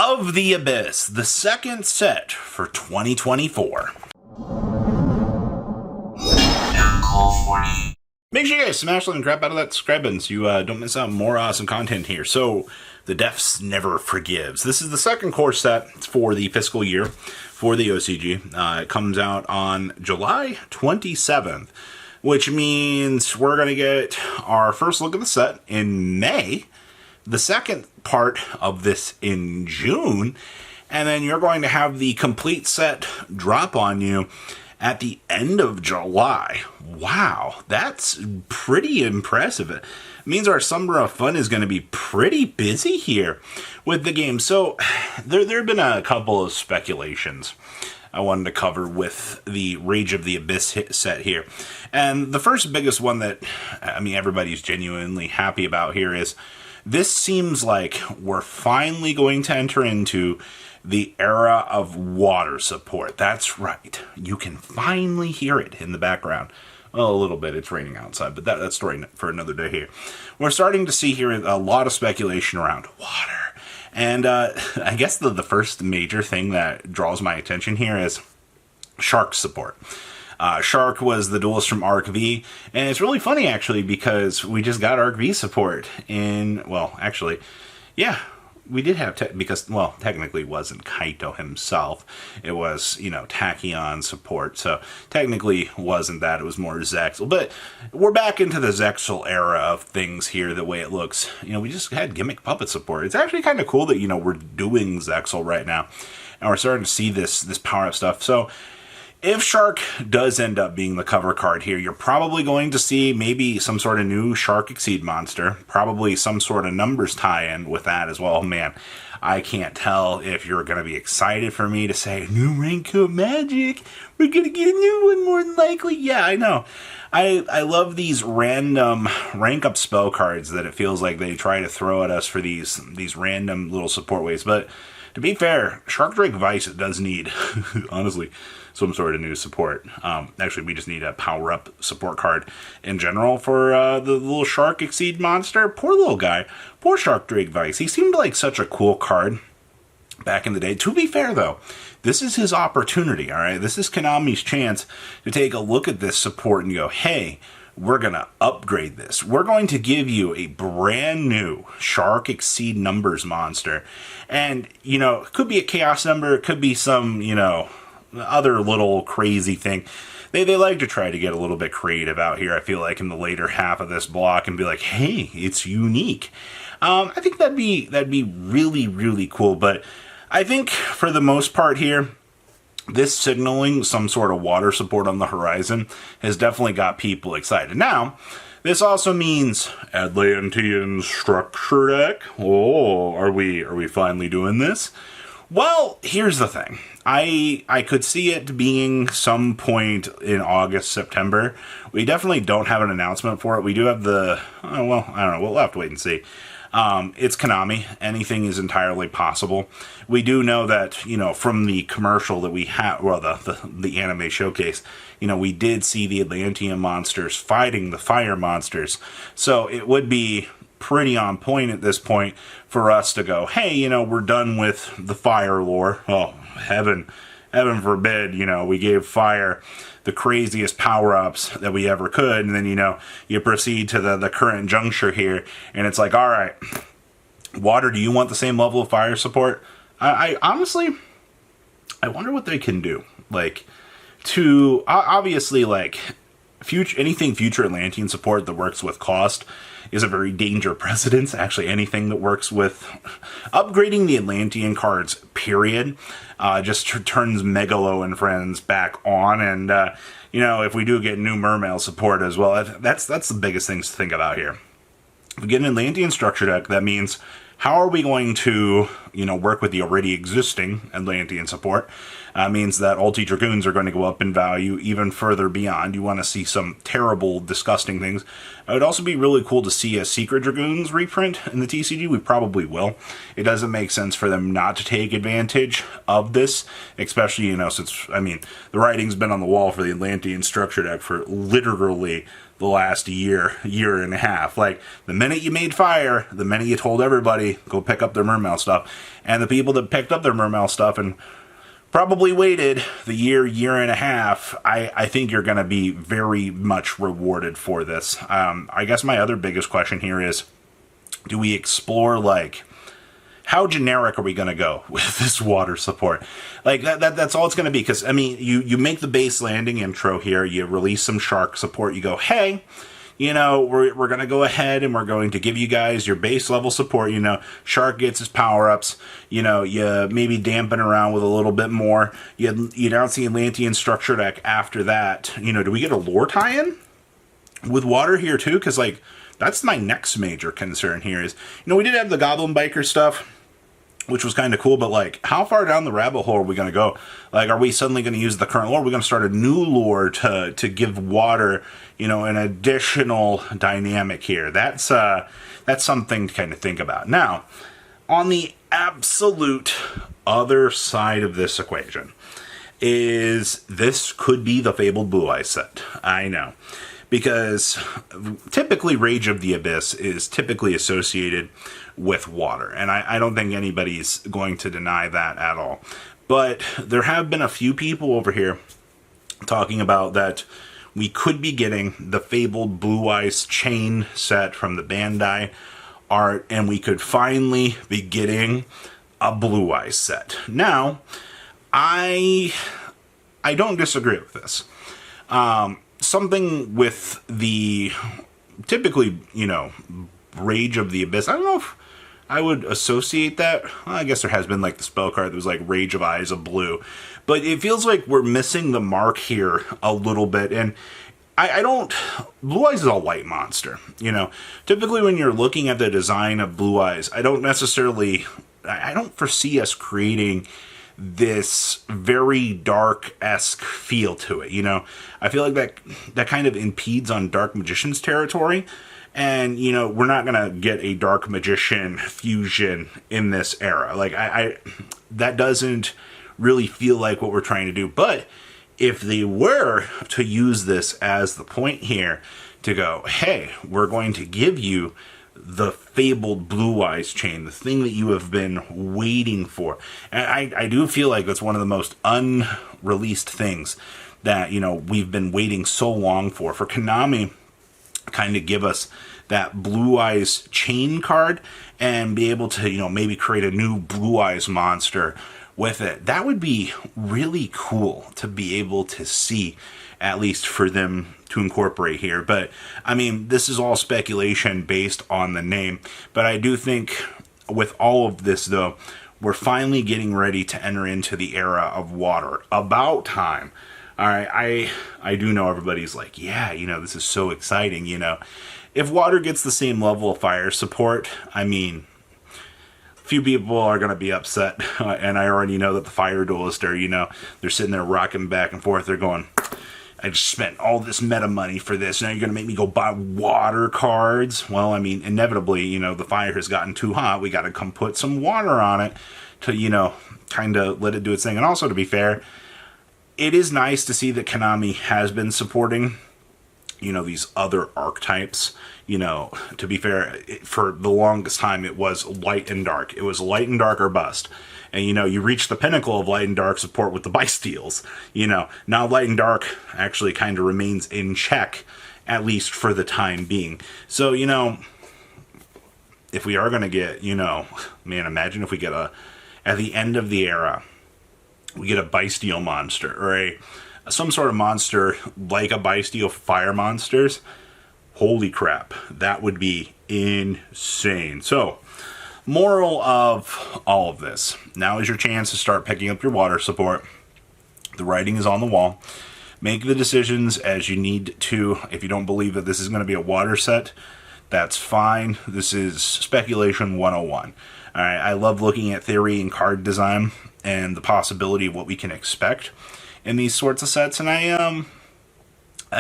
of the Abyss, the second set for 2024. Make sure you guys smash the crap out of that subscribe button so you don't miss out on more awesome content here. So, The Depths Never Forgives. This is the second core set for the fiscal year for the OCG. It comes out on July 27th, which means we're going to get our first look at the set in May, the second part of this in June, and then you're going to have the complete set drop on you at the end of July. Wow, that's pretty impressive. It means our summer of fun is going to be pretty busy here with the game. So there have been a couple of speculations I wanted to cover with the Rage of the Abyss set here. And the first biggest one that, everybody's genuinely happy about here is this seems like we're finally going to enter into the era of water support. That's right. You can finally hear it in the background. Well, a little bit. It's raining outside, but that's story for another day here. We're starting to see here a lot of speculation around water. And I guess the first major thing that draws my attention here is Shark support. Shark was the duelist from Arc V, and it's really funny actually because we just got Arc V support in, we did have, technically it wasn't Kaito himself, it was, Tachyon support, so technically wasn't that, it was more Zexal, but we're back into the Zexal era of things here, the way it looks. We just had Gimmick Puppet support. It's actually kind of cool that, we're doing Zexal right now, and we're starting to see this power-up stuff, so if Shark does end up being the cover card here, you're probably going to see maybe some sort of new Shark Exceed monster, probably some sort of numbers tie-in with that as well. Man, I can't tell if you're going to be excited for me to say, new Raincoat Magic, we're going to get a new one more than likely. Yeah, I know. I love these random rank-up spell cards that it feels like they try to throw at us for these random little support waves, but to be fair, Shark Drake Vice does need, honestly, some sort of new support. Actually, we just need a power-up support card in general for the little Shark Exceed monster. Poor little guy. Poor Shark Drake Vice. He seemed like such a cool card back in the day. To be fair, though, this is his opportunity, all right? This is Konami's chance to take a look at this support and go, hey, we're going to upgrade this. We're going to give you a brand new Shark Exceed numbers monster. And, it could be a chaos number. It could be some, other little crazy thing. They like to try to get a little bit creative out here, I feel like, in the later half of this block and be like, hey, it's unique. I think that'd be really, really cool. But I think for the most part here, this signaling some sort of water support on the horizon has definitely got people excited. Now, this also means Atlantean structure deck. Oh, are we finally doing this? Well, here's the thing. I could see it being some point in August, September. We definitely don't have an announcement for it. We do have I don't know. We'll have to wait and see. It's Konami. Anything is entirely possible. We do know that, from the commercial that we have, the anime showcase, we did see the Atlantean monsters fighting the fire monsters. So it would be pretty on point at this point for us to go, hey, we're done with the fire lore. Oh, heaven forbid, we gave fire the craziest power-ups that we ever could, and then, you proceed to the current juncture here, and it's like, all right, water, do you want the same level of fire support? I honestly, I wonder what they can do. Obviously, anything future Atlantean support that works with cost is a very danger precedence. Actually, anything that works with upgrading the Atlantean cards, period, just turns Megalo and friends back on. And, if we do get new Mermail support as well, that's the biggest things to think about here. If we get an Atlantean structure deck, that means how are we going to, work with the already existing Atlantean support? Means that Ulti Dragoons are going to go up in value even further beyond. You want to see some terrible, disgusting things. It would also be really cool to see a Secret Dragoons reprint in the TCG. We probably will. It doesn't make sense for them not to take advantage of this, especially, since, the writing's been on the wall for the Atlantean structure deck for literally the last year and a half. The minute you made fire, the minute you told everybody, go pick up their Mermail stuff, And the people that picked up their Mermail stuff and probably waited the year and a half, I think you're going to be very much rewarded for this. I guess my other biggest question here is, do we explore, like, how generic are we going to go with this water support? Like, that's all it's going to be. Because, I mean, you make the base landing intro here, you release some shark support, you go, hey, you know, we're going to go ahead and we're going to give you guys your base level support. You know, Shark gets his power-ups. You know, you maybe dampen around with a little bit more. You announce the Atlantean structure deck after that. You know, do we get a lore tie-in with water here too? Because, like, that's my next major concern here is, you know, we did have the Goblin Biker stuff, which was kind of cool, but, like, how far down the rabbit hole are we going to go? Like, are we suddenly going to use the current lore? Are we going to start a new lore to give water, you know, an additional dynamic here? That's something to kind of think about. Now, on the absolute other side of this equation is this could be the Fabled Blue Eyes set. I know. Because typically Rage of the Abyss is typically associated with water. And I don't think anybody's going to deny that at all. But there have been a few people over here talking about that we could be getting the Fabled Blue Eyes chain set from the Bandai art, and we could finally be getting a Blue Eyes set. Now, I don't disagree with this. Something with the typically, you know, Rage of the Abyss. I don't know if I would associate that. Well, I guess there has been, like, the spell card that was like Rage of Eyes of Blue. But it feels like we're missing the mark here a little bit. And I don't... Blue Eyes is a light monster, you know. Typically when you're looking at the design of Blue Eyes, I don't foresee us creating this very dark-esque feel to it, you know. I feel like that kind of impedes on Dark Magician's territory. And, you know, we're not going to get a Dark Magician fusion in this era. Like, that doesn't really feel like what we're trying to do. But if they were to use this as the point here to go, hey, we're going to give you the Fabled Blue Eyes chain, the thing that you have been waiting for. And I do feel like that's one of the most unreleased things that, you know, we've been waiting so long for Konami kind of give us that Blue Eyes chain card and be able to, you know, maybe create a new Blue Eyes monster with it. That would be really cool to be able to see, at least for them to incorporate here. But, I mean, this is all speculation based on the name. But I do think with all of this, though, we're finally getting ready to enter into the era of water. About time. All right, I do know everybody's like, yeah, you know, this is so exciting, you know. If water gets the same level of fire support, I mean, few people are going to be upset. And I already know that the fire duelists are, you know, they're sitting there rocking back and forth. They're going, I just spent all this meta money for this. Now you're going to make me go buy water cards? Well, I mean, inevitably, you know, the fire has gotten too hot. We got to come put some water on it to, you know, kind of let it do its thing. And also, to be fair, it is nice to see that Konami has been supporting, you know, these other archetypes. You know, to be fair, for the longest time, it was light and dark. It was light and dark or bust. And, you know, you reach the pinnacle of light and dark support with the Bystials. You know, now light and dark actually kind of remains in check, at least for the time being. So, you know, if we are going to get, you know, man, imagine if we get at the end of the era, we get a Bystial monster, or some sort of monster like a Bystial fire monsters. Holy crap, that would be insane. So, moral of all of this. Now is your chance to start picking up your water support. The writing is on the wall. Make the decisions as you need to. If you don't believe that this is going to be a water set, that's fine. This is speculation 101. All right, I love looking at theory and card design and the possibility of what we can expect in these sorts of sets. And I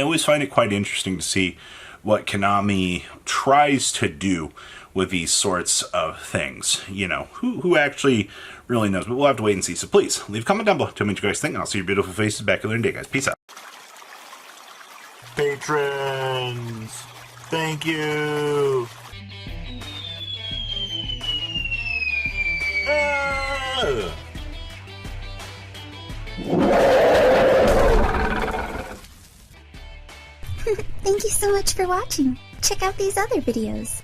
always find it quite interesting to see what Konami tries to do with these sorts of things. You know, who actually really knows? But we'll have to wait and see. So please, leave a comment down below. Tell me what you guys think, and I'll see your beautiful faces back later in the day, guys. Peace out. Patrons, thank you. Thank you so much for watching. Check out these other videos.